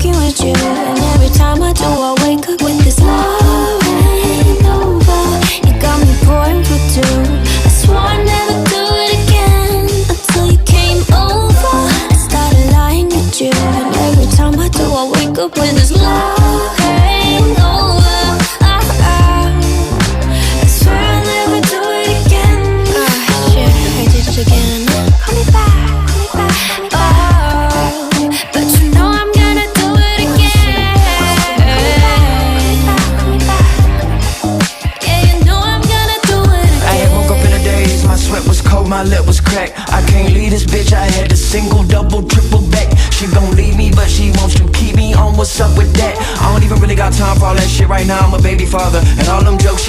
walking with you, and every time I do, I wake up with this love hangover. You got me pouring for two. I swore I'd never do it again until you came over. I started lying with you, and every time I do, I wake up with this love hangover. I swear I'll never do it again. Shit, I did it again. Call me back, call me back. But you know I'm gonna do it again. Yeah, you know I'm gonna do it again. I had woke up in the days, my sweat was cold, my lip was cracked. I can't leave this bitch, I had to single, double, triple back. She gon' leave me, but she wants to keep me on. What's up with that? I don't even really got time for all that shit right now. I'm a baby father, and all them jokes